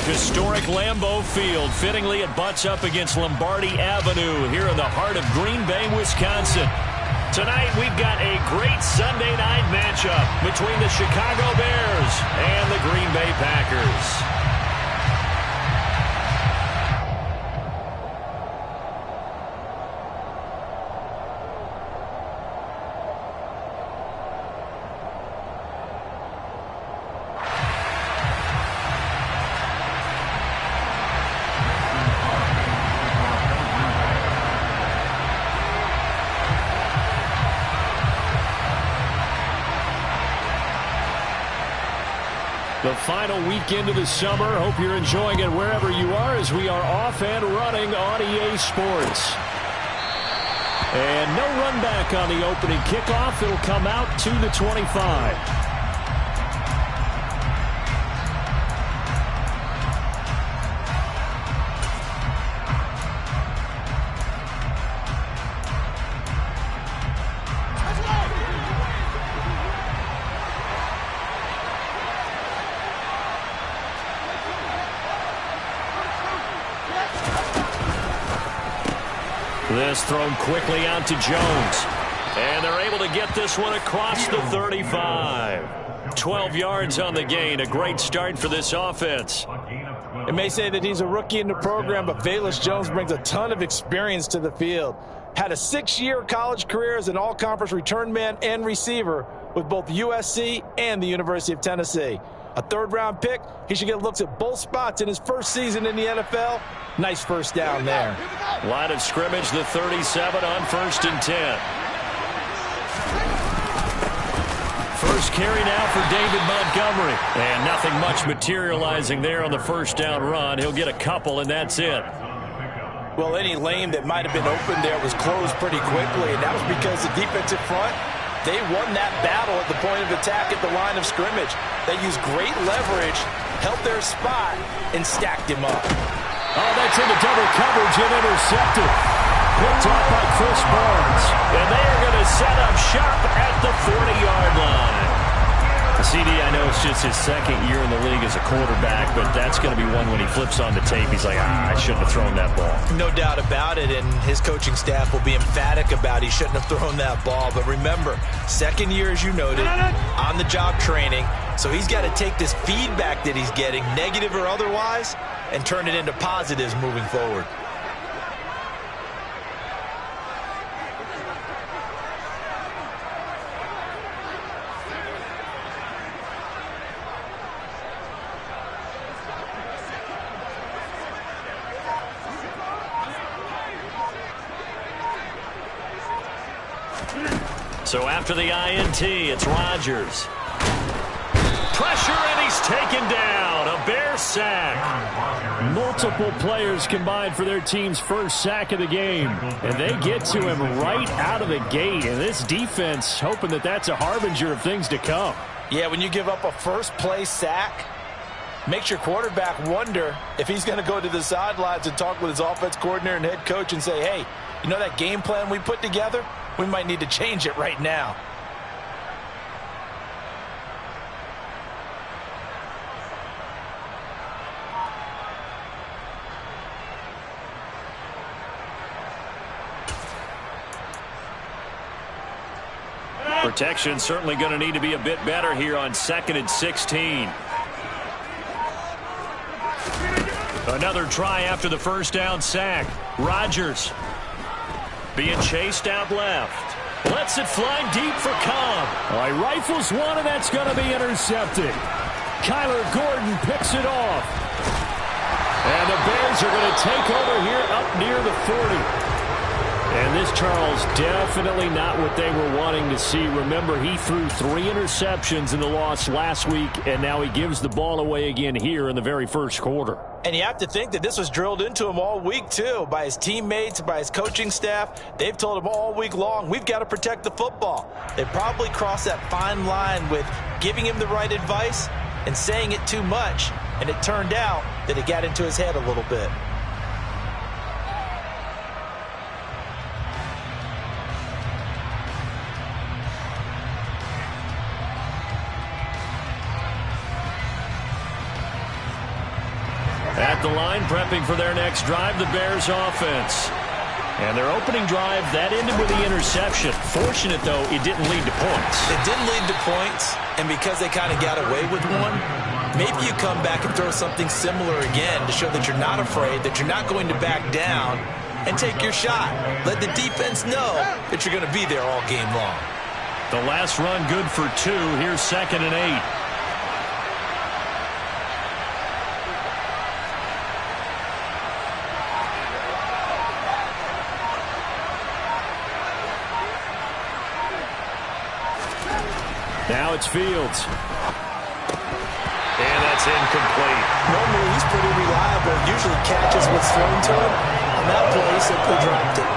Historic Lambeau Field. Fittingly, it butts up against Lombardi Avenue here in the heart of Green Bay, Wisconsin. Tonight, we've got a great Sunday night matchup between the Chicago Bears and the Green Bay Packers. The final weekend of the summer. Hope you're enjoying it wherever you are as we are off and running on EA Sports. And no run back on the opening kickoff. It'll come out to the 25. This thrown quickly out to Jones. And they're able to get this one across the 35. 12 yards on the gain. A great start for this offense. It may say that he's a rookie in the program, but Velus Jones brings a ton of experience to the field. Had a 6-year college career as an all-conference return man and receiver with both USC and the University of Tennessee. A third-round pick, he should get looks at both spots in his first season in the NFL. Nice first down there. Line of scrimmage, the 37 on 1st and 10. First carry now for David Montgomery. And nothing much materializing there on the first down run. He'll get a couple, and that's it. Well, any lane that might have been open there was closed pretty quickly, and that was because the defensive front, they won that battle at the point of attack at the line of scrimmage. They used great leverage, held their spot, and stacked him up. Oh, that's into double coverage and intercepted. Picked off by Chris Barnes. And they are going to set up shop at the 40-yard line. CD, I know it's just his second year in the league as a quarterback, but that's going to be one when he flips on the tape. He's like, I shouldn't have thrown that ball. No doubt about it, and his coaching staff will be emphatic about he shouldn't have thrown that ball. But remember, second year, as you noted, on-the-job training. So he's got to take this feedback that he's getting, negative or otherwise, and turn it into positives moving forward. So after the INT, it's Rodgers. Pressure, and he's taken down. A Bear sack. Multiple players combined for their team's first sack of the game. And they get to him right out of the gate. And this defense hoping that that's a harbinger of things to come. Yeah, when you give up a first-play sack, makes your quarterback wonder if he's going to go to the sidelines and talk with his offense coordinator and head coach and say, hey, you know that game plan we put together? We might need to change it right now. Protection certainly going to need to be a bit better here on 2nd and 16. Another try after the first down sack. Rodgers being chased out left. Lets it fly deep for Cobb. All right, rifles one, and that's going to be intercepted. Kyler Gordon picks it off. And the Bears are going to take over here up near the 40. And this, Charles, definitely not what they were wanting to see. Remember, he threw 3 interceptions in the loss last week, and now he gives the ball away again here in the very first quarter. And you have to think that this was drilled into him all week, too, by his teammates, by his coaching staff. They've told him all week long, we've got to protect the football. They probably crossed that fine line with giving him the right advice and saying it too much, and it turned out that it got into his head a little bit. At the line, prepping for their next drive, the Bears offense. And their opening drive, that ended with the interception. Fortunate, though, it didn't lead to points. It didn't lead to points, and because they kind of got away with one, maybe you come back and throw something similar again to show that you're not afraid, that you're not going to back down, and take your shot. Let the defense know that you're going to be there all game long. The last run good for 2. Here's 2nd and 8. Now it's Fields. And that's incomplete. Normally he's pretty reliable. Usually catches what's thrown to him. On that play, he simply dropped it.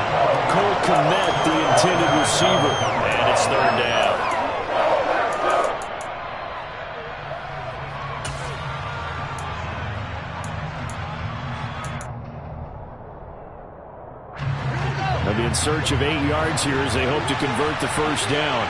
Cole Kmet, the intended receiver. And it's 3rd down. They'll be in search of 8 yards here as they hope to convert the first down.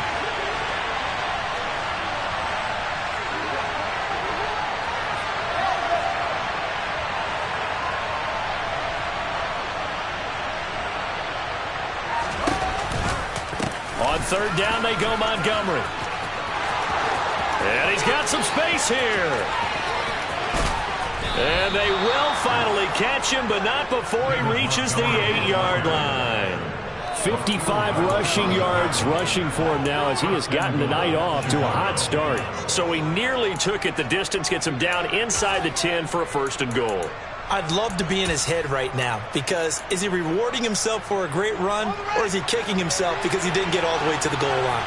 On 3rd down, they go Montgomery. And he's got some space here. And they will finally catch him, but not before he reaches the 8-yard line. 55 rushing yards rushing for him now as he has gotten the night off to a hot start. So he nearly took it the distance, gets him down inside the 10 for a 1st and goal. I'd love to be in his head right now because is he rewarding himself for a great run or is he kicking himself because he didn't get all the way to the goal line?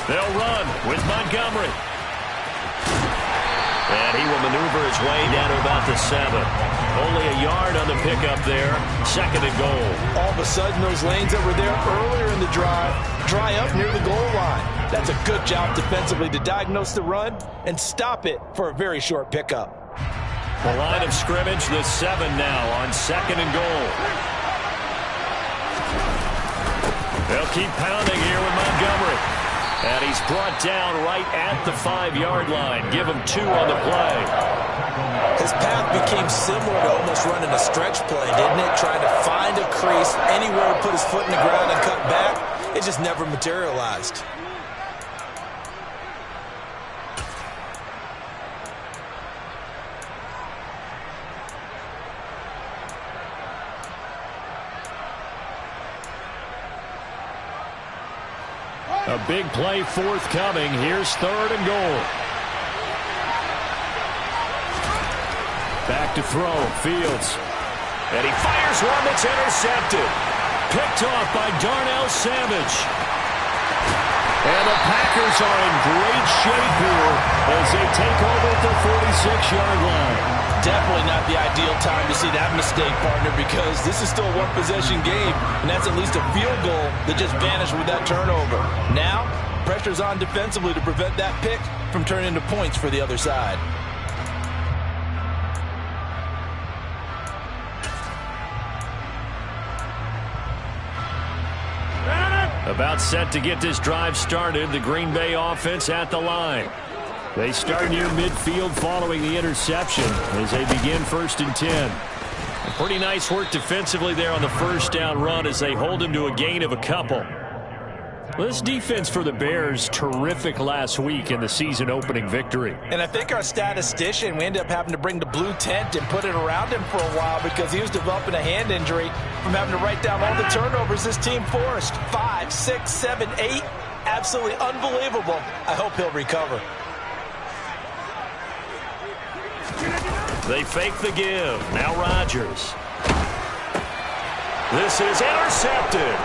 They'll run with Montgomery. And he will maneuver his way down to about the 7. Only a yard on the pickup there. 2nd and goal. All of a sudden, those lanes that were there earlier in the drive dry up near the goal line. That's a good job defensively to diagnose the run and stop it for a very short pickup. The line of scrimmage, the 7 now on 2nd and goal. They'll keep pounding here with Montgomery. And he's brought down right at the 5-yard line. Give him 2 on the play. His path became similar to almost running a stretch play, didn't it? Trying to find a crease, anywhere to put his foot in the ground and cut back. It just never materialized. A big play forthcoming. Here's 3rd and goal. Back to throw. Fields. And he fires one that's intercepted. Picked off by Darnell Savage. And the Packers are in great shape here as they take over at their 46-yard line. Definitely not the ideal time to see that mistake, partner, because this is still a one-possession game, and that's at least a field goal that just vanished with that turnover. Now, pressure's on defensively to prevent that pick from turning into points for the other side. About set to get this drive started, the Green Bay offense at the line. They start near midfield following the interception as they begin 1st and 10. Pretty nice work defensively there on the 1st down run as they hold him to a gain of a couple. This defense for the Bears, terrific last week in the season opening victory. And I think our statistician, we ended up having to bring the blue tent and put it around him for a while because he was developing a hand injury from having to write down all the turnovers this team forced. 5, 6, 7, 8. Absolutely unbelievable. I hope he'll recover. They fake the give. Now Rodgers. This is intercepted.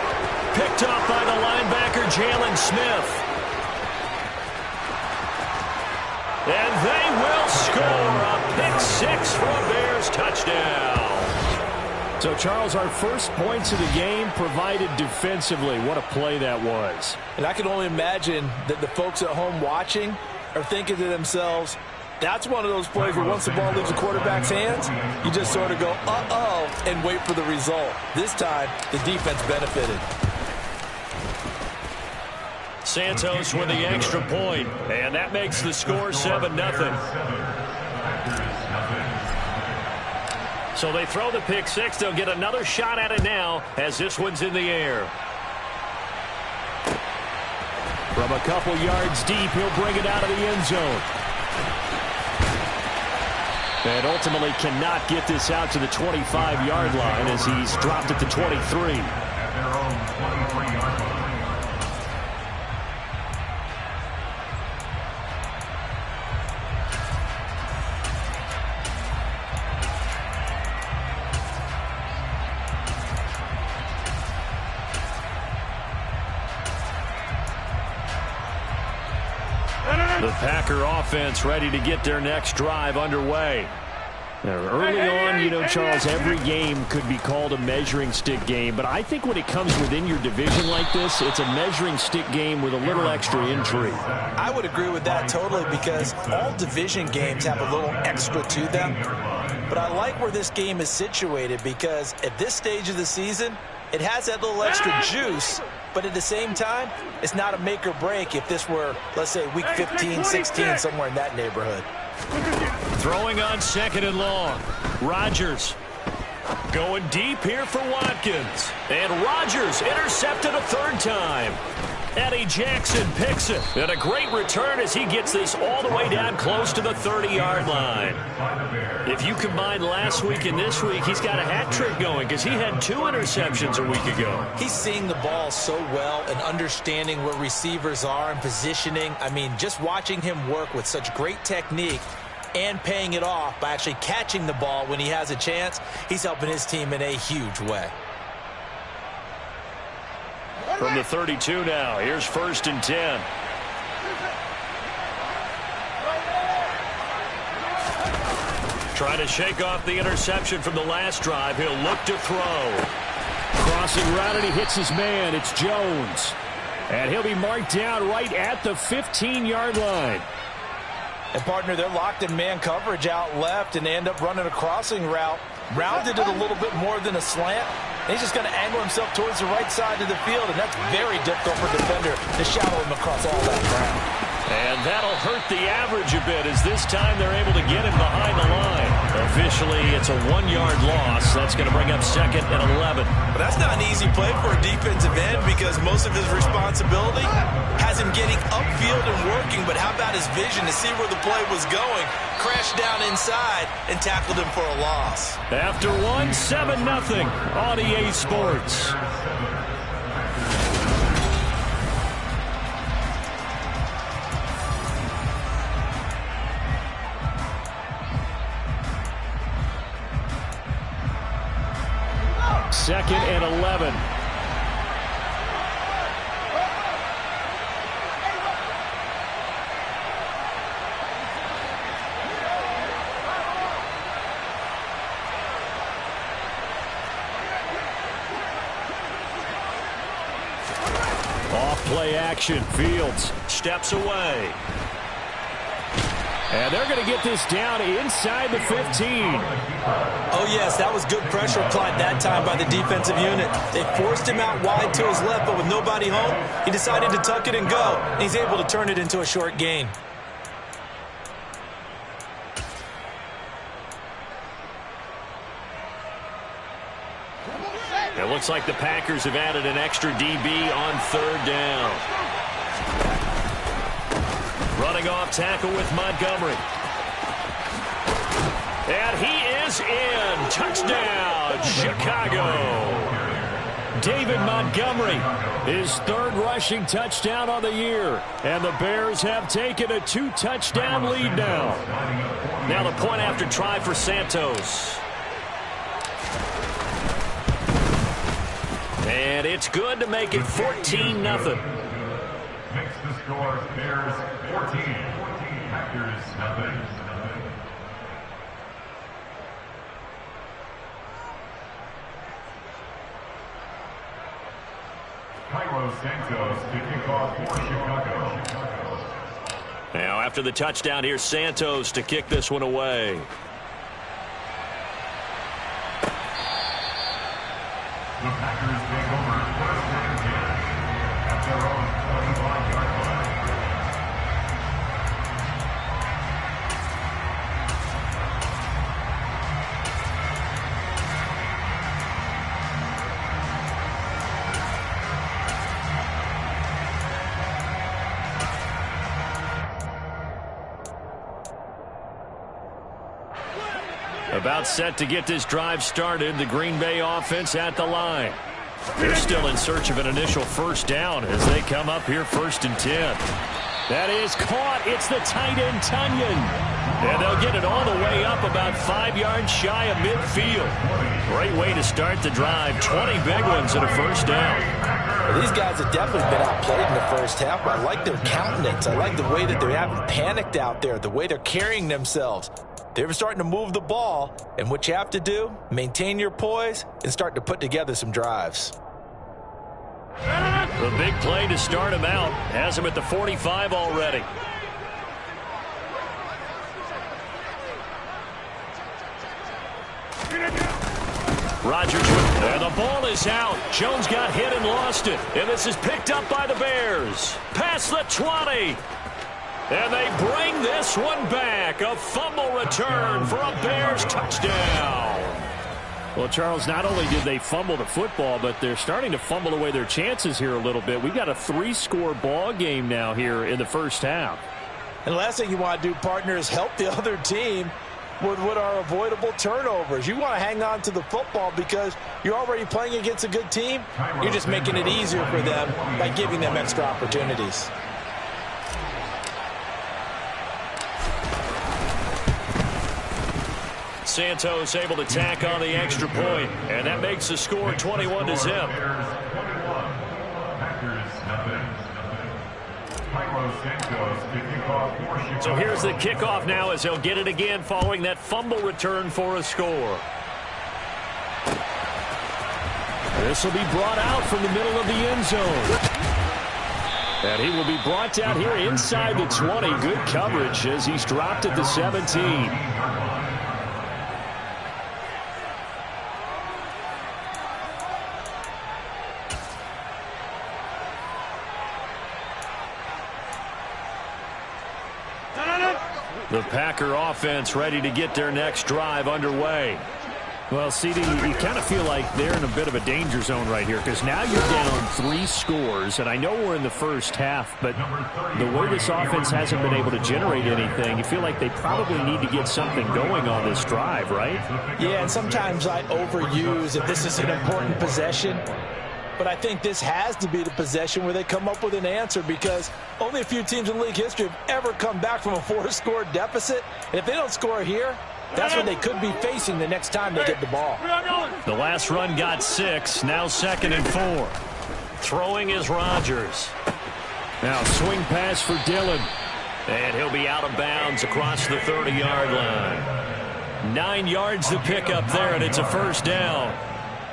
Picked up by the linebacker, Jalen Smith. And they will score a pick 6 for a Bears touchdown. So, Charles, our first points of the game provided defensively. What a play that was. And I can only imagine that the folks at home watching are thinking to themselves, that's one of those plays where once the ball leaves the quarterback's hands, you just sort of go, uh-oh, and wait for the result. This time, the defense benefited. Santos with the extra point, and that makes the score 7-0. So they throw the pick six. They'll get another shot at it now as this one's in the air. From a couple yards deep, he'll bring it out of the end zone. And ultimately cannot get this out to the 25-yard line as he's dropped at the 23. The Packer offense ready to get their next drive underway. Now, early on, Charles, every game could be called a measuring stick game, but I think when it comes within your division like this, it's a measuring stick game with a little extra intrigue. I would agree with that totally because all division games have a little extra to them. But I like where this game is situated because at this stage of the season, it has that little extra juice, but at the same time, it's not a make or break if this were, let's say, week 15, 16, somewhere in that neighborhood. Throwing on 2nd and long. Rodgers going deep here for Watkins. And Rodgers intercepted a third time. Eddie Jackson picks it. And a great return as he gets this all the way down close to the 30-yard line. If you combine last week and this week, he's got a hat trick going because he had 2 interceptions a week ago. He's seeing the ball so well and understanding where receivers are and positioning. I mean, just watching him work with such great technique and paying it off by actually catching the ball when he has a chance, he's helping his team in a huge way. From the 32 now, here's 1st and 10. Trying to shake off the interception from the last drive. He'll look to throw. Crossing route, and he hits his man. It's Jones. And he'll be marked down right at the 15-yard line. And, partner, they're locked in man coverage out left, and they end up running a crossing route. Rounded it a little bit more than a slant. And he's just going to angle himself towards the right side of the field, and that's very difficult for a defender to shadow him across all that ground. And that'll hurt the average a bit as this time they're able to get him behind the line. Officially, it's a 1-yard loss. That's going to bring up 2nd and 11. But that's not an easy play for a defensive end because most of his responsibility has him getting upfield and working. But how about his vision to see where the play was going? Crashed down inside and tackled him for a loss. After 7-0 on EA Sports. Second and 11. Off play action. Fields steps away. And they're going to get this down inside the 15. Oh, yes, that was good pressure applied that time by the defensive unit. They forced him out wide to his left, but with nobody home, he decided to tuck it and go. And he's able to turn it into a short gain. It looks like the Packers have added an extra DB on 3rd down. Running off tackle with Montgomery. And he is in. Touchdown, Chicago. David Montgomery, his 3rd rushing touchdown on the year. And the Bears have taken a 2-touchdown lead now. Now the point after try for Santos. And it's good to make it 14-0. Makes the score Bears 14, Packers nothing. Cairo Santos to kick off for Chicago. Now after the touchdown, here's Santos to kick this one away. The Packers take over 1st and 10 at their own 25-yard About set to get this drive started. The Green Bay offense at the line. They're still in search of an initial first down as they come up here 1st and 10. That is caught. It's the tight end, Tunyon. And they'll get it all the way up about 5 yards shy of midfield. Great way to start the drive. 20 big ones and a first down. Well, these guys have definitely been outplayed in the first half, but I like their countenance. I like the way that they haven't panicked out there, the way they're carrying themselves. They're starting to move the ball, and what you have to do, maintain your poise and start to put together some drives. The big play to start him out. Has him at the 45 already. Rodgers with it. And the ball is out. Jones got hit and lost it. And this is picked up by the Bears. Past the 20. And they bring this one back. A fumble return for a Bears touchdown. Well, Charles, not only did they fumble the football, but they're starting to fumble away their chances here a little bit. We've got a 3-score ball game now here in the first half. And the last thing you want to do, partner, is help the other team with what are avoidable turnovers. You want to hang on to the football because you're already playing against a good team. You're just making it easier for them by giving them extra opportunities. Santos able to tack on the extra point, and that makes the score 21-0. So here's the kickoff now as he'll get it again following that fumble return for a score. This will be brought out from the middle of the end zone. And he will be brought down here inside the 20. Good coverage as he's dropped at the 17. The Packer offense ready to get their next drive underway. Well, CD, you kind of feel like they're in a bit of a danger zone right here because now you're down 3 scores, and I know we're in the first half, but the way this offense hasn't been able to generate anything, you feel like they probably need to get something going on this drive, right? Yeah, and sometimes I overuse if this is an important possession. But I think this has to be the possession where they come up with an answer because only a few teams in league history have ever come back from a 4-score deficit. And if they don't score here, that's what they could be facing the next time they get the ball. The last run got 6, now 2nd and 4. Throwing is Rodgers. Now swing pass for Dillon. And he'll be out of bounds across the 30-yard line. 9 yards to pick up there, and it's a first down.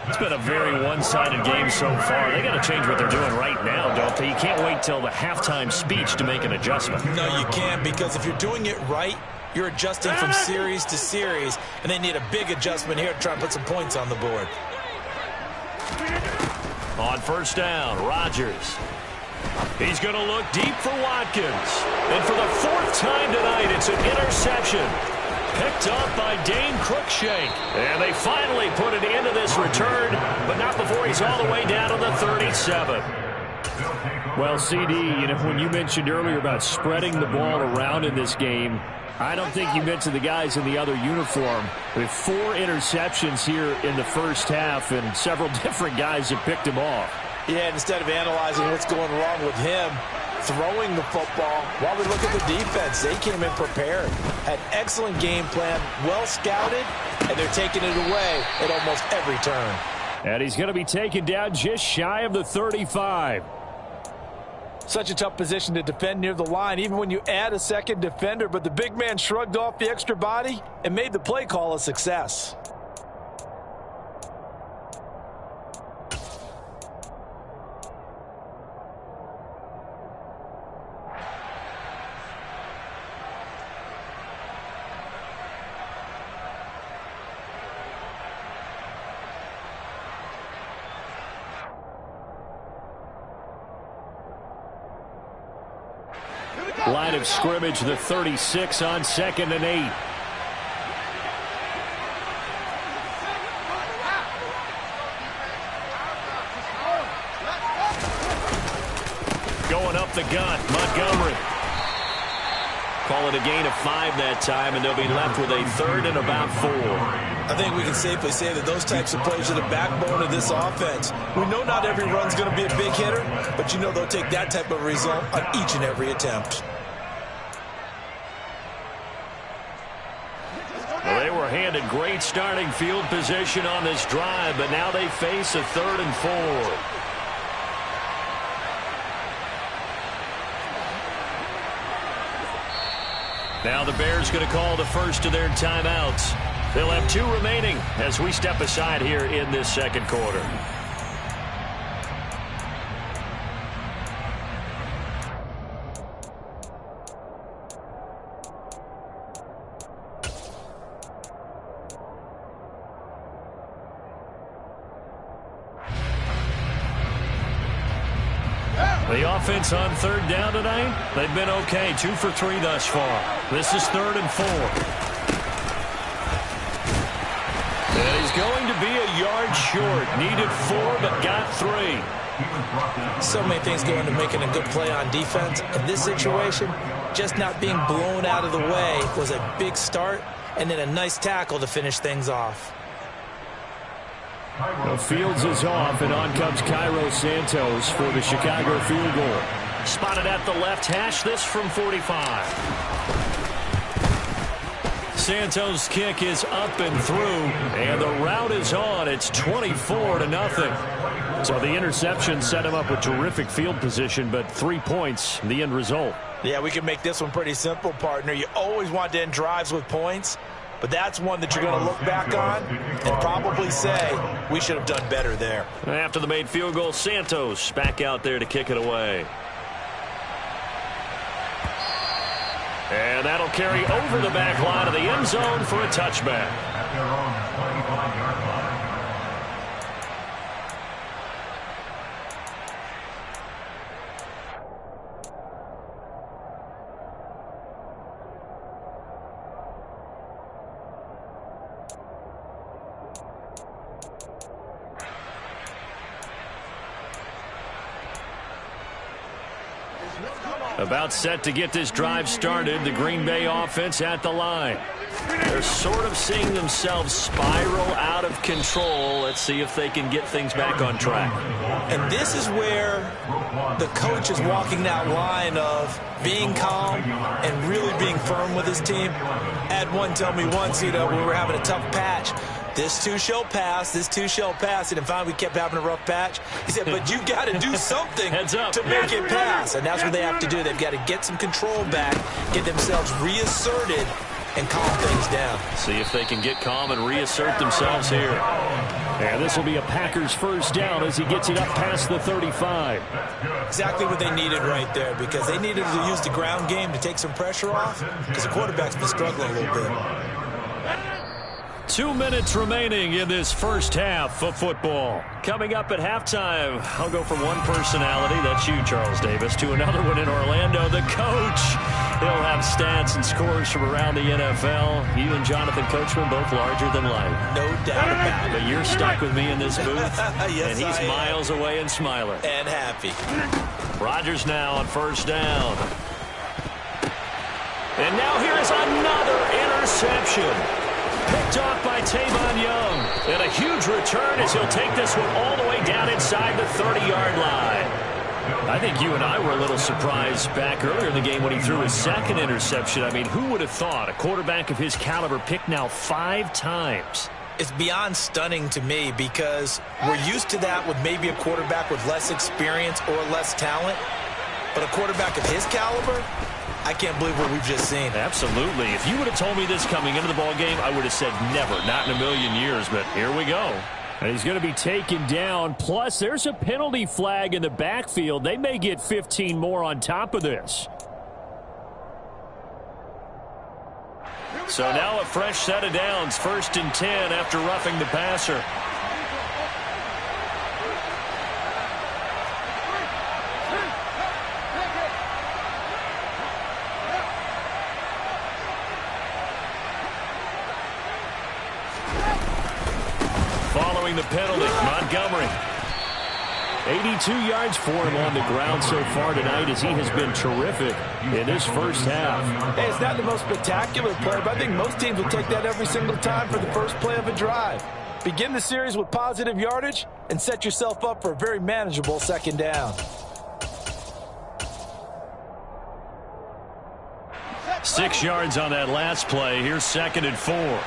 It's been a very one-sided game so far. They got to change what they're doing right now, don't they? You can't wait till the halftime speech to make an adjustment. No, you can't, because if you're doing it right, you're adjusting from series to series, and they need a big adjustment here to try and put some points on the board. On first down, Rodgers. He's going to look deep for Watkins. And for the 4th time tonight, it's an interception. Picked up by Dane Cruikshank. And they finally put it into this return, but not before he's all the way down to the 37. Well, CD, when you mentioned earlier about spreading the ball around in this game, I don't think you mentioned the guys in the other uniform. With 4 interceptions here in the first half, and several different guys have picked him off. Yeah, instead of analyzing what's going wrong with him, throwing the football, while we look at the defense, they came in prepared, had excellent game plan, well scouted, and they're taking it away at almost every turn. And he's going to be taken down just shy of the 35. Such a tough position to defend near the line, even when you add a second defender, but the big man shrugged off the extra body and made the play call a success. Line of scrimmage, the 36 on 2nd and 8. Going up the gut, Montgomery. Call it a gain of 5 that time, and they'll be left with a 3rd and about 4. I think we can safely say that those types of plays are the backbone of this offense. We know not every run's going to be a big hitter, but you know they'll take that type of result on each and every attempt. Well, they were handed great starting field position on this drive, but now they face a 3rd and 4. Now the Bears going to call the first of their timeouts. They'll have 2 remaining as we step aside here in this second quarter. The offense on 3rd down tonight, they've been okay. 2 for 3 thus far. This is 3rd and 4. And he's going to be a yard short. Needed 4, but got 3. So many things go into making a good play on defense. In this situation, just not being blown out of the way was a big start, and then a nice tackle to finish things off. The Fields is off, and on comes Cairo Santos for the Chicago field goal. Spotted at the left hash, this from 45. Santos' kick is up and through, and the route is on. It's 24-0. So the interception set him up with terrific field position, but 3 points, the end result. Yeah, we can make this one pretty simple, partner. You always want to end drives with points, but that's one that you're going to look back on and probably say, we should have done better there. After the made field goal, Santos back out there to kick it away. And that'll carry over the back line of the end zone for a touchback. About set to get this drive started, the Green Bay offense at the line. They're sort of seeing themselves spiral out of control. Let's see if they can get things back on track. And this is where the coach is walking that line of being calm and really being firm with his team. I had one tell me once, we were having a tough patch. This too shall pass, this too shall pass. And finally, we kept having a rough patch. He said, but you got to do something to make it pass. And that's what they have to do. They've got to get some control back, get themselves reasserted, and calm things down. See if they can get calm and reassert themselves here. And this will be a Packers first down as he gets it up past the 35. Exactly what they needed right there, because they needed to use the ground game to take some pressure off, because the quarterback's been struggling a little bit. 2 minutes remaining in this first half of football. Coming up at halftime, I'll go from one personality, that's you, Charles Davis, to another one in Orlando, the coach. He'll have stats and scores from around the NFL. You and Jonathan Coachman, both larger than life. No doubt about it. But you're stuck with me in this booth, yes, and he's miles away and smiling. And happy. Rodgers now on first down. And now here's another interception. Picked off by Tavon Young. And a huge return as he'll take this one all the way down inside the 30-yard line. I think you and I were a little surprised back earlier in the game when he threw his second interception. I mean, who would have thought a quarterback of his caliber picked now 5 times? It's beyond stunning to me because we're used to that with maybe a quarterback with less experience or less talent. But a quarterback of his caliber, I can't believe what we've just seen. Absolutely. If you would have told me this coming into the ballgame, I would have said never, not in a million years. But here we go. And he's going to be taken down. Plus, there's a penalty flag in the backfield. They may get 15 more on top of this. So now a fresh set of downs. 1st and 10 after roughing the passer. Following the penalty, Montgomery. 82 yards for him on the ground so far tonight as he has been terrific in this first half. Hey, it's not the most spectacular play, but I think most teams will take that every single time for the first play of a drive. Begin the series with positive yardage and set yourself up for a very manageable second down. Six yards on that last play. Here's 2nd and 4.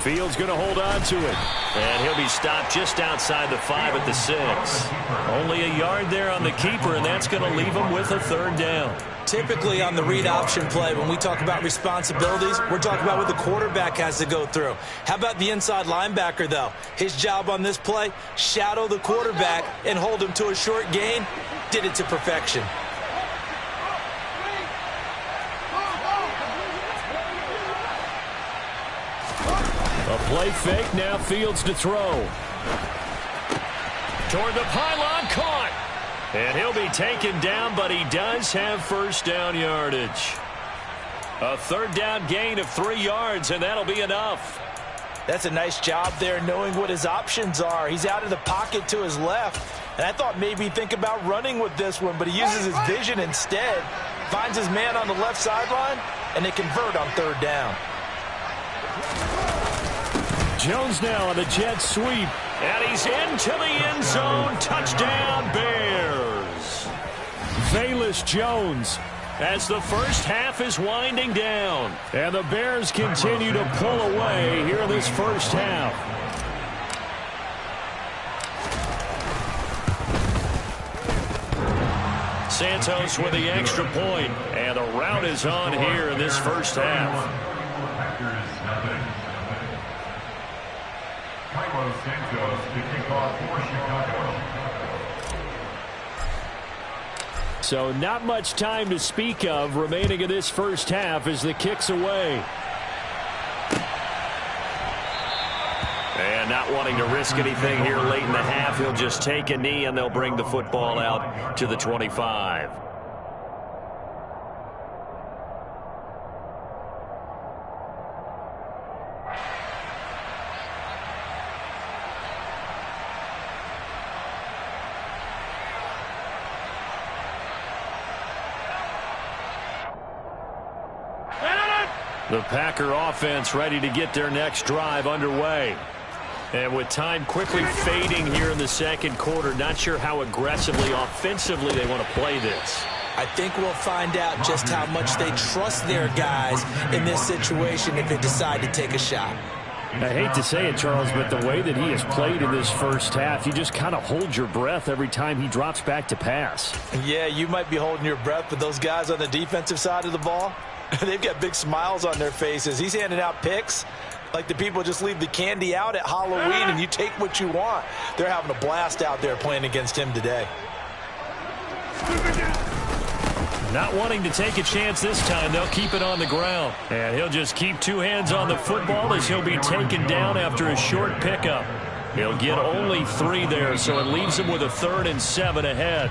Fields going to hold on to it. And he'll be stopped just outside the 5 at the 6. Only a yard there on the keeper, and that's going to leave him with a 3rd down. Typically on the read option play, when we talk about responsibilities, we're talking about what the quarterback has to go through. How about the inside linebacker, though? His job on this play, shadow the quarterback and hold him to a short gain. Did it to perfection. A play fake, now Fields to throw. Toward the pylon, caught. And he'll be taken down, but he does have first down yardage. A 3rd down gain of 3 yards, and that'll be enough. That's a nice job there knowing what his options are. He's out of the pocket to his left. And I thought maybe he'd think about running with this one, but he uses his vision instead. Finds his man on the left sideline, and they convert on 3rd down. Jones now on the jet sweep. And he's into the end zone. Touchdown, Bears. Velus Jones as the first half is winding down. And the Bears continue to pull away here in this first half. Santos with the extra point. And the route is on here in this first half. Carlos Santos to kick off for Chicago. So not much time to speak of remaining in this first half as the kick's away. And not wanting to risk anything here late in the half, he'll just take a knee and they'll bring the football out to the 25. The Packer offense ready to get their next drive underway. And with time quickly fading here in the second quarter, not sure how aggressively, offensively they want to play this. I think we'll find out just how much they trust their guys in this situation if they decide to take a shot. I hate to say it, Charles, but the way that he has played in this first half, you just kind of hold your breath every time he drops back to pass. Yeah, you might be holding your breath, but those guys on the defensive side of the ball, they've got big smiles on their faces. He's handing out picks like the people just leave the candy out at Halloween and you take what you want. They're having a blast out there playing against him today. Not wanting to take a chance this time, they'll keep it on the ground. And he'll just keep 2 hands on the football as he'll be taken down after a short pickup. He'll get only 3 there, so it leaves him with a 3rd and 7 ahead.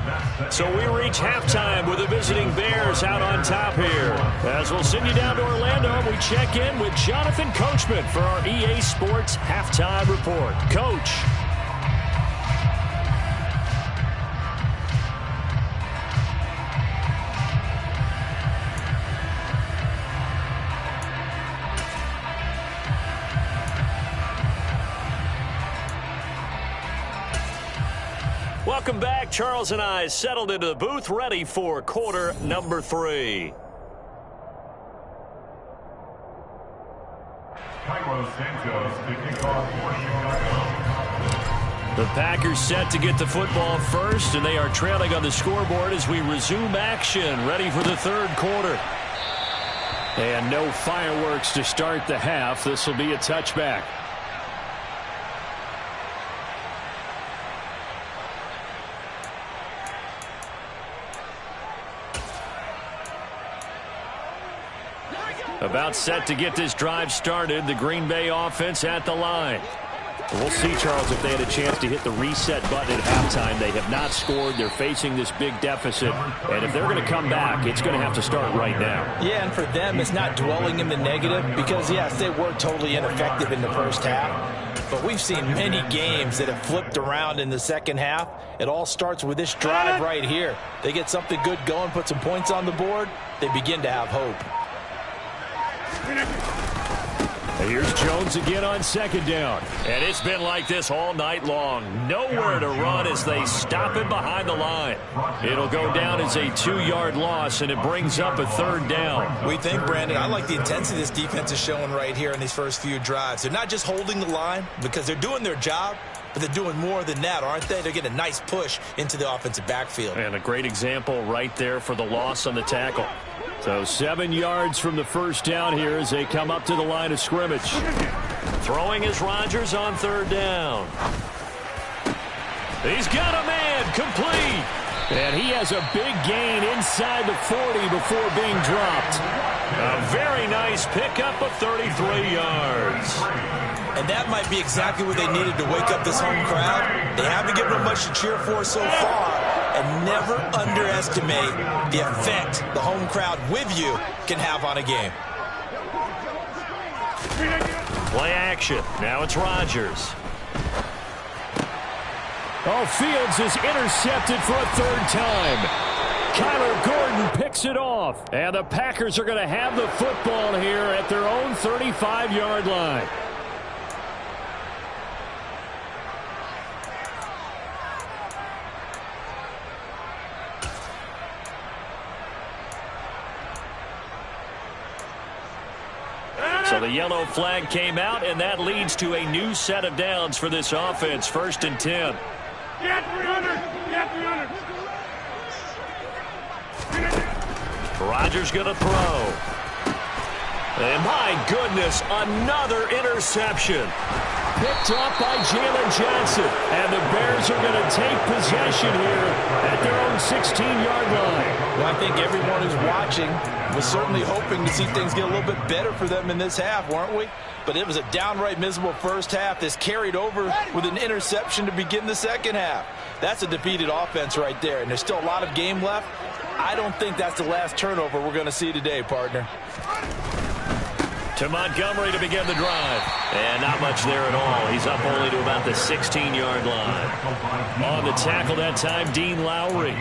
So we reach halftime with the visiting Bears out on top here. As we'll send you down to Orlando, we check in with Jonathan Coachman for our EA Sports Halftime Report. Coach. Welcome back. Charles and I settled into the booth, ready for quarter number 3. Carlos Santos to kick off for Chicago. The Packers set to get the football first, and they are trailing on the scoreboard as we resume action, ready for the 3rd quarter. And no fireworks to start the half. This will be a touchback. About set to get this drive started. The Green Bay offense at the line. We'll see, Charles, if they had a chance to hit the reset button at halftime. They have not scored. They're facing this big deficit. And if they're going to come back, it's going to have to start right now. Yeah, and for them, it's not dwelling in the negative because, yes, they were totally ineffective in the first half. But we've seen many games that have flipped around in the second half. It all starts with this drive right here. They get something good going, put some points on the board, they begin to have hope. Here's Jones again on second down. And it's been like this all night long. Nowhere to run as they stop it behind the line. It'll go down as a 2-yard loss, and it brings up a third down. We think, Brandon, I like the intensity this defense is showing right here in these first few drives. They're not just holding the line because they're doing their job, but they're doing more than that, aren't they? They're getting a nice push into the offensive backfield. And a great example right there for the loss on the tackle. So 7 yards from the first down here as they come up to the line of scrimmage. Throwing is Rodgers on third down. He's got a man, complete. And he has a big gain inside the 40 before being dropped. A very nice pickup of 33 yards. And that might be exactly what they needed to wake up this home crowd. They haven't given them much to cheer for so far. And never underestimate the effect the home crowd with you can have on a game. Play action. Now it's Rodgers. Oh, Fields is intercepted for a third time. Kyler Gordon picks it off. And the Packers are going to have the football here at their own 35-yard line. So the yellow flag came out, and that leads to a new set of downs for this offense. 1st and 10. Get 300! Get 300! Rodgers going to throw. And my goodness, another interception. Picked off by Jalen Johnson. And the Bears are going to take possession here at their own 16-yard line. Well, I think everyone who's watching was certainly hoping to see things get a little bit better for them in this half, weren't we? But it was a downright miserable first half. This carried over with an interception to begin the second half. That's a defeated offense right there, and there's still a lot of game left. I don't think that's the last turnover we're going to see today, partner. To Montgomery to begin the drive. And not much there at all. He's up only to about the 16-yard line. On the tackle that time, Dean Lowry.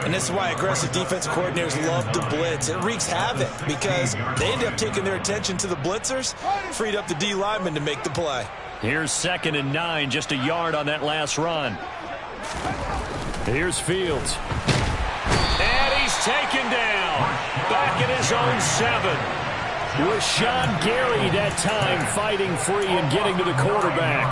And this is why aggressive defensive coordinators love to blitz. It wreaks havoc because they end up taking their attention to the blitzers, freed up the D lineman to make the play. Here's 2nd and 9, just a yard on that last run. Here's Fields. And he's taken down. Back at his own 7. Rashawn Gary that time fighting free and getting to the quarterback.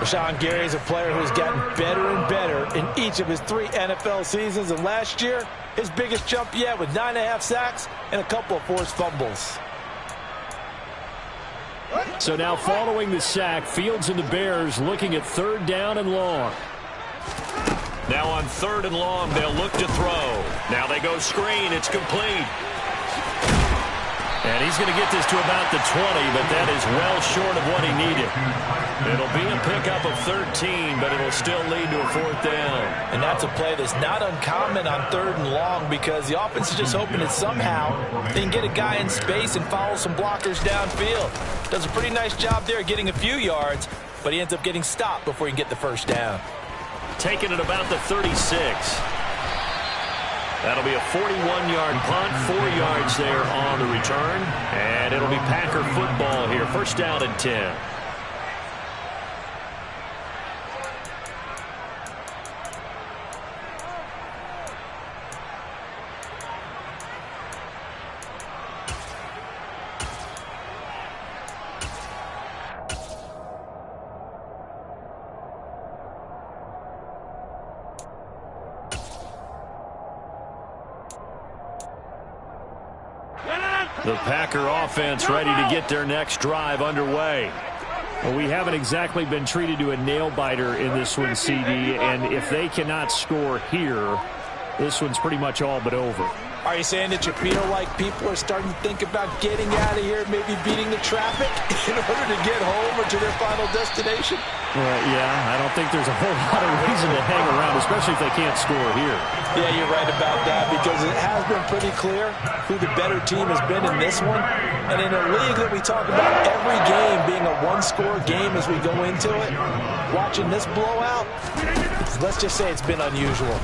Rashawn Gary is a player who's gotten better and better in each of his 3 NFL seasons. And last year, his biggest jump yet with 9.5 sacks and a couple of forced fumbles. So now following the sack, Fields and the Bears looking at 3rd down and long. Now on 3rd and long, they'll look to throw. Now they go screen. It's complete. And he's going to get this to about the 20, but that is well short of what he needed. It'll be a pickup of 13, but it'll still lead to a 4th down. And that's a play that's not uncommon on 3rd and long because the offense is just hoping that somehow they can get a guy in space and follow some blockers downfield. Does a pretty nice job there getting a few yards, but he ends up getting stopped before he can get the first down. Taking it about the 36. That'll be a 41-yard punt, 4 yards there on the return. And it'll be Packer football here. 1st down and 10. The Packer offense ready to get their next drive underway. Well, we haven't exactly been treated to a nail-biter in this one, CD, and if they cannot score here, this one's pretty much all but over. Are you saying that you feel like people are starting to think about getting out of here, maybe beating the traffic in order to get home or to their final destination? Yeah, I don't think there's a whole lot of reason to hang around, especially if they can't score here. Yeah, you're right about that, because it has been pretty clear who the better team has been in this one. And in a league that we talk about every game being a one-score game as we go into it, watching this blowout, let's just say it's been unusual.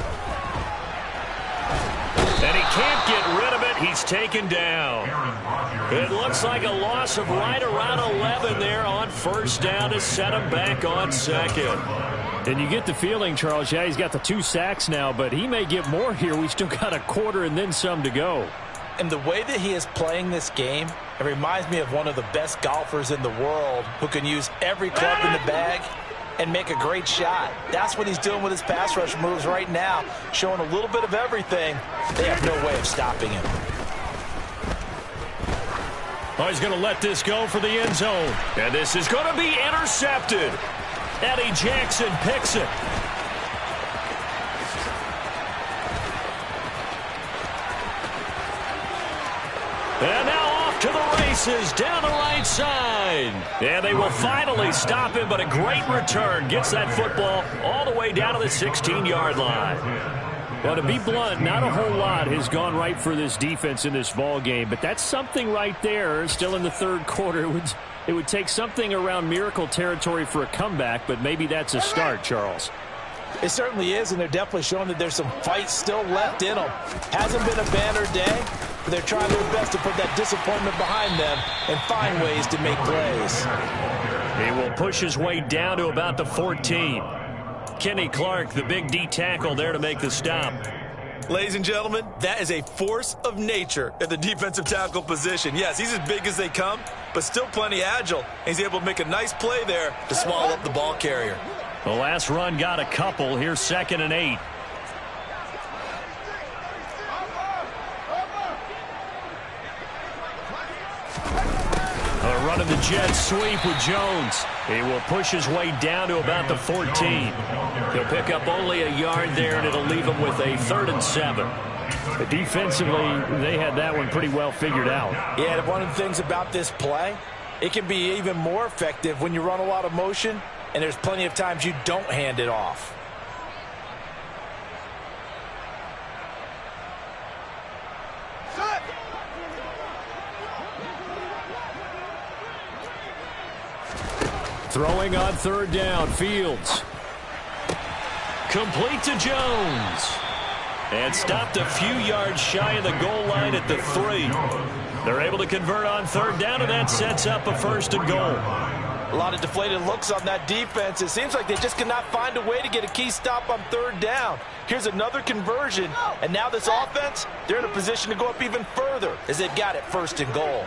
And he can't get rid of it. He's taken down. It looks like a loss of right around 11 there on first down to set him back on second. And you get the feeling, Charles, yeah, he's got the 2 sacks now, but he may get more here. We still got a quarter and then some to go. And the way that he is playing this game, it reminds me of one of the best golfers in the world who can use every club in the bag and make a great shot. That's what he's doing with his pass rush moves right now, showing a little bit of everything. They have no way of stopping him. Oh, he's going to let this go for the end zone. And this is going to be intercepted. Eddie Jackson picks it. And now off to the races down the right side. And they will finally stop him, but a great return. Gets that football all the way down to the 16-yard line. Well, to be blunt, not a whole lot has gone right for this defense in this ball game, but that's something right there. Still in the third quarter. It would take something around miracle territory for a comeback, but maybe that's a start, Charles. It certainly is, and they're definitely showing that there's some fight still left in them. Hasn't been a banner day, but they're trying their best to put that disappointment behind them and find ways to make plays. He will push his way down to about the 14. Kenny Clark, the big D tackle there to make the stop. Ladies and gentlemen, that is a force of nature at the defensive tackle position. Yes, he's as big as they come, but still plenty agile. He's able to make a nice play there to swallow up the ball carrier. The last run got a couple. Here's 2nd and 8. Running the jet sweep with Jones. He will push his way down to about the 14. He'll pick up only a yard there, and it'll leave him with a 3rd and 7. Defensively, they had that one pretty well figured out. Yeah, one of the things about this play, it can be even more effective when you run a lot of motion, and there's plenty of times you don't hand it off. Throwing on 3rd down, Fields. Complete to Jones. And stopped a few yards shy of the goal line at the 3. They're able to convert on 3rd down, and that sets up a 1st and goal. A lot of deflated looks on that defense. It seems like they just cannot find a way to get a key stop on 3rd down. Here's another conversion, and now this offense, they're in a position to go up even further as they've got it 1st and goal.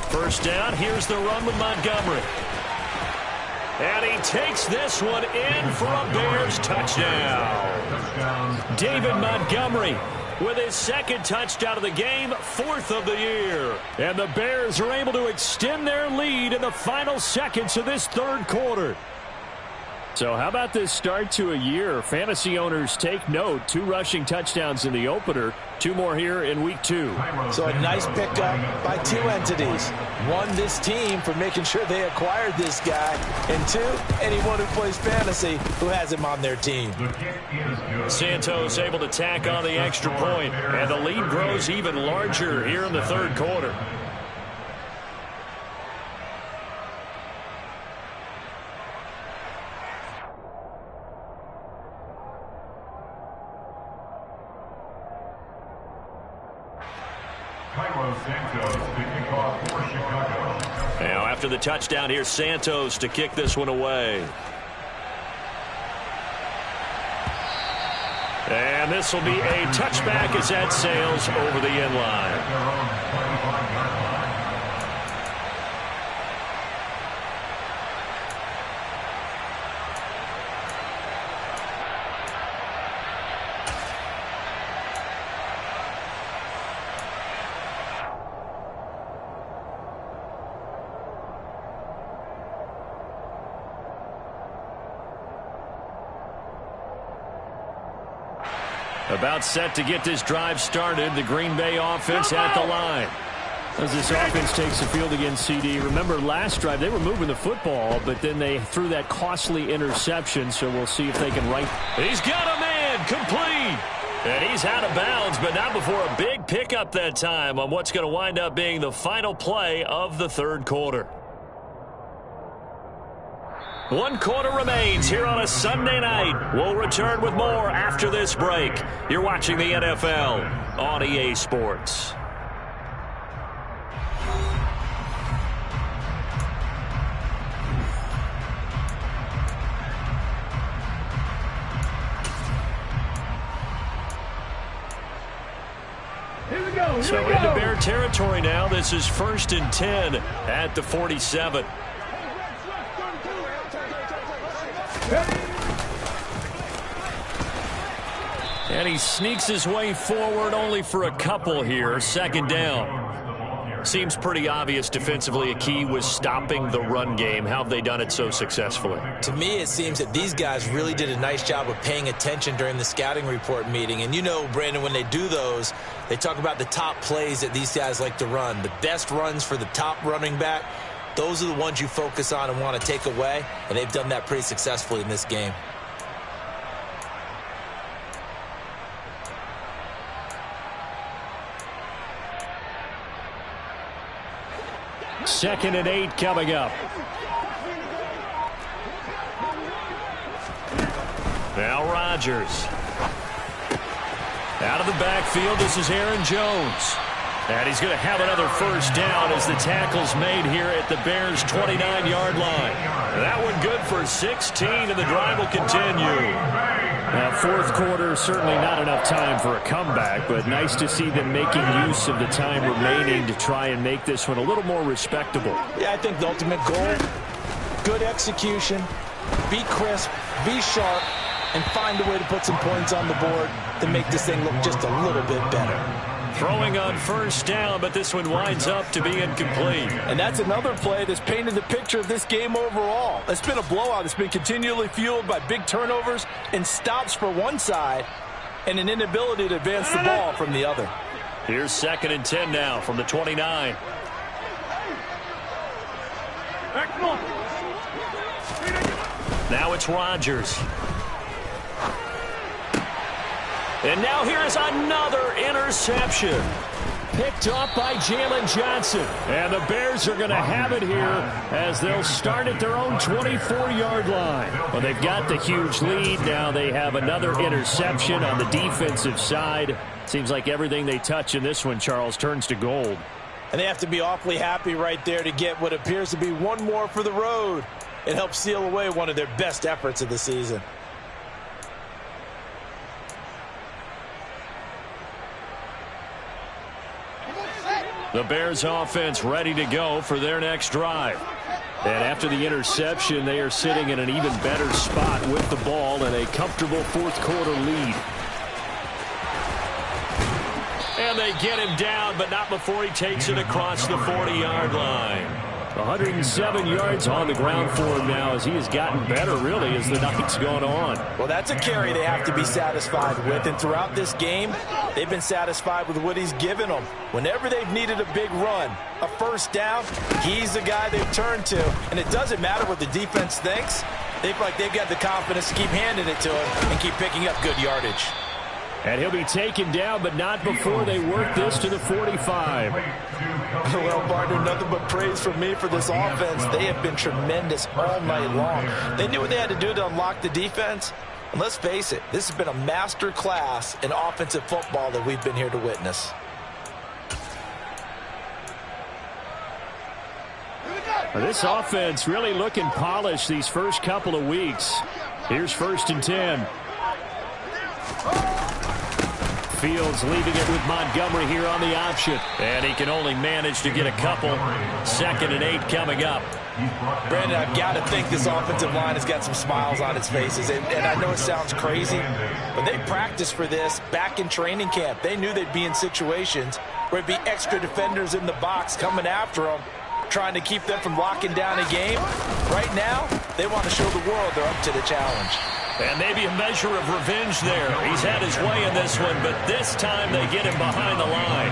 First down, here's the run with Montgomery. And he takes this one in for a Bears touchdown. David Montgomery with his 2nd touchdown of the game, 4th of the year. And the Bears are able to extend their lead in the final seconds of this 3rd quarter. So how about this start to a year? Fantasy owners take note. 2 rushing touchdowns in the opener. 2 more here in week 2. So a nice pickup by 2 entities. 1, this team for making sure they acquired this guy. And 2, anyone who plays fantasy who has him on their team. Santos able to tack on the extra point. And the lead grows even larger here in the 3rd quarter. Now after the touchdown, here's Santos to kick this one away. And this will be a touchback as that sails over the end line. About set to get this drive started. The Green Bay offense at the line. As this offense takes the field against CD. Remember last drive they were moving the football, but then they threw that costly interception, so we'll see if they can right. He's got a man complete. And he's out of bounds, but not before a big pickup that time on what's going to wind up being the final play of the third quarter. 1 quarter remains here on a Sunday night. We'll return with more after this break. You're watching the NFL on EA Sports. So into Bear territory now. This is 1st and 10 at the 47. And he sneaks his way forward only for a couple here. 2nd down. Seems pretty obvious defensively a key was stopping the run game. How have they done it so successfully? To me, it seems that these guys really did a nice job of paying attention during the scouting report meeting. And you know, Brandon, when they do those, they talk about the top plays that these guys like to run. The best runs for the top running back, those are the ones you focus on and want to take away. And they've done that pretty successfully in this game. Second and 8 coming up. Now Rodgers. Out of the backfield, this is Aaron Jones. And he's going to have another first down as the tackle's made here at the Bears' 29-yard line. That one good for 16, and the drive will continue. Now, fourth quarter, certainly not enough time for a comeback, but nice to see them making use of the time remaining to try and make this one a little more respectable. Yeah, I think the ultimate goal, good execution, be crisp, be sharp, and find a way to put some points on the board to make this thing look just a little bit better. Throwing on first down, but this one winds up to be incomplete. And that's another play that's painted the picture of this game overall. It's been a blowout. It's been continually fueled by big turnovers and stops for one side and an inability to advance the ball from the other. Here's 2nd and 10 now from the 29. Now it's Rodgers. And now here is another interception. Picked off by Jalen Johnson. And the Bears are going to have it here as they'll start at their own 24-yard line. Well, they've got the huge lead. Now they have another interception on the defensive side. Seems like everything they touch in this one, Charles, turns to gold. And they have to be awfully happy right there to get what appears to be one more for the road. It helps seal away one of their best efforts of the season. The Bears offense ready to go for their next drive. And after the interception, they are sitting in an even better spot with the ball and a comfortable fourth quarter lead. And they get him down, but not before he takes it across the 40-yard line. 107 yards on the ground for him now as he has gotten better, really, as the night's gone on. Well, that's a carry they have to be satisfied with. And throughout this game, they've been satisfied with what he's given them. Whenever they've needed a big run, a first down, he's the guy they've turned to. And it doesn't matter what the defense thinks. They feel like they've got the confidence to keep handing it to him and keep picking up good yardage. And he'll be taken down, but not before they work this to the 45. Well, partner, nothing but praise from me for this offense. They have been tremendous all night long. They knew what they had to do to unlock the defense. And let's face it, this has been a master class in offensive football that we've been here to witness. This offense really looking polished these first couple of weeks. Here's 1st and 10. Fields leaving it with Montgomery here on the option. And he can only manage to get a couple. 2nd and 8 coming up. Brandon, I've got to think this offensive line has got some smiles on its faces. And I know it sounds crazy, but they practiced for this back in training camp. They knew they'd be in situations where it'd be extra defenders in the box coming after them, trying to keep them from locking down a game. Right now, they want to show the world they're up to the challenge. And maybe a measure of revenge there. He's had his way in this one, but this time they get him behind the line.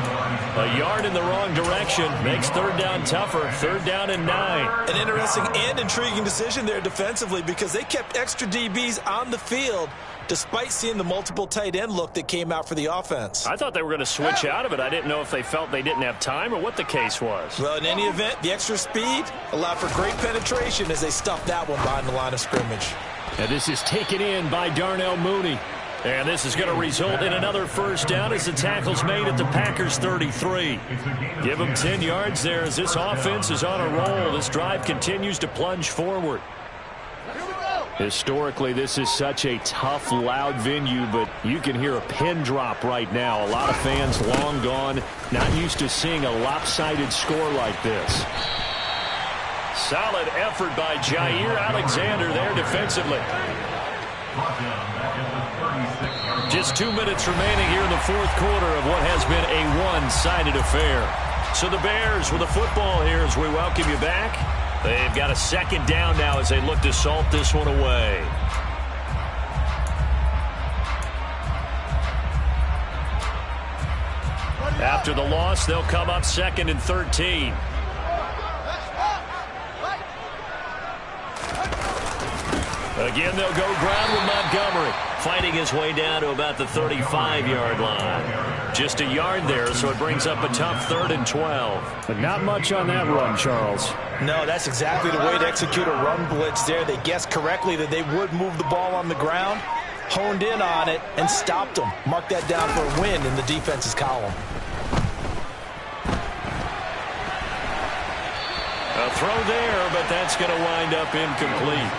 A yard in the wrong direction makes third down tougher. Third down and 9. An interesting and intriguing decision there defensively because they kept extra DBs on the field despite seeing the multiple tight end look that came out for the offense. I thought they were going to switch out of it. I didn't know if they felt they didn't have time or what the case was. Well, in any event, the extra speed allowed for great penetration as they stuffed that one behind the line of scrimmage. And this is taken in by Darnell Mooney. And this is going to result in another first down as the tackle's made at the Packers 33. Give them 10 yards there as this offense is on a roll. This drive continues to plunge forward. Historically, this is such a tough, loud venue, but you can hear a pin drop right now. A lot of fans long gone, not used to seeing a lopsided score like this. Solid effort by Jair Alexander there defensively. Just 2 minutes remaining here in the fourth quarter of what has been a one-sided affair. So the Bears with the football here as we welcome you back. They've got a second down now as they look to salt this one away. After the loss, they'll come up 2nd and 13. Again, they'll go ground with Montgomery, fighting his way down to about the 35-yard line. Just a yard there, so it brings up a tough 3rd and 12. But not much on that run, Charles. No, that's exactly the way to execute a run blitz there. They guessed correctly that they would move the ball on the ground, honed in on it, and stopped them. Mark that down for a win in the defense's column. A throw there, but that's going to wind up incomplete.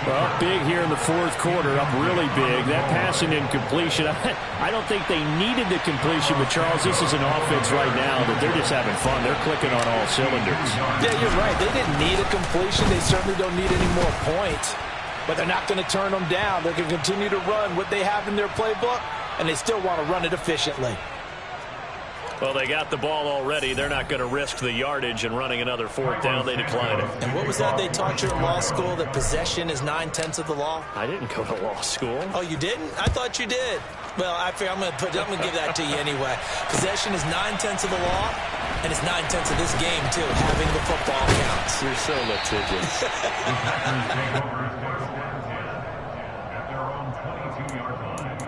Well, big here in the fourth quarter, up really big. That passing incompletion, I don't think they needed the completion, but Charles, this is an offense right now that they're just having fun. They're clicking on all cylinders. Yeah, you're right. They didn't need a completion. They certainly don't need any more points, but they're not going to turn them down. They're going to continue to run what they have in their playbook, and they still want to run it efficiently. Well, they got the ball already. They're not going to risk the yardage and running another fourth down. They decline it. And what was that they taught you in law school, that possession is 9/10 of the law? I didn't go to law school. Oh, you didn't? I thought you did. Well, I'm going to give that to you anyway. Possession is 9/10 of the law, and it's 9/10 of this game, too. Having the football counts. You're so litigious. At their own 22-yard line.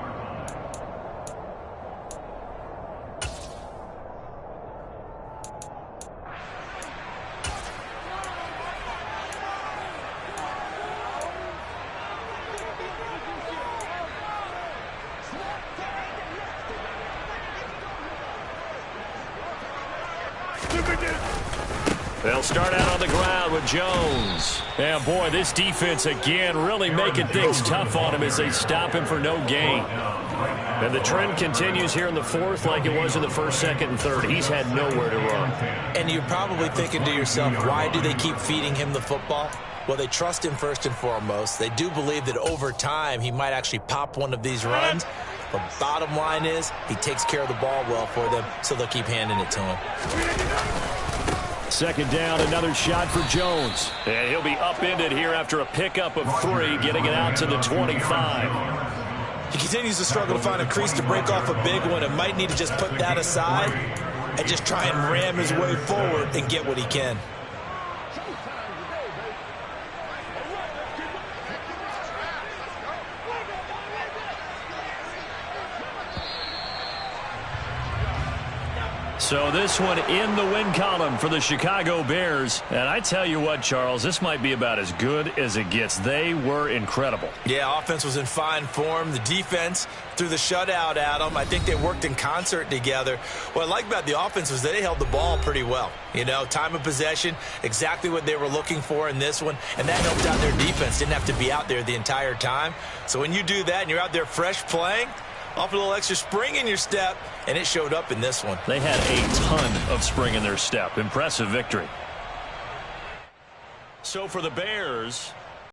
They'll start out on the ground with Jones. And boy, this defense again really making things tough on him as they stop him for no gain. And the trend continues here in the fourth like it was in the first, second, and third. He's had nowhere to run. And you're probably thinking to yourself, why do they keep feeding him the football? Well, they trust him first and foremost. They do believe that over time he might actually pop one of these runs. But bottom line is he takes care of the ball well for them, so they'll keep handing it to him. Second down, another shot for Jones. And he'll be upended here after a pickup of 3, getting it out to the 25. He continues to struggle to find a crease to break off a big one and might need to just put that aside and just try and ram his way forward and get what he can. So this one in the win column for the Chicago Bears. And I tell you what, Charles, this might be about as good as it gets. They were incredible. Yeah, offense was in fine form. The defense threw the shutout at them. I think they worked in concert together. What I like about the offense was they held the ball pretty well. You know, time of possession, exactly what they were looking for in this one. And that helped out their defense. Didn't have to be out there the entire time. So when you do that and you're out there fresh playing, off a little extra spring in your step, and it showed up in this one. They had a ton of spring in their step. Impressive victory. So for the Bears,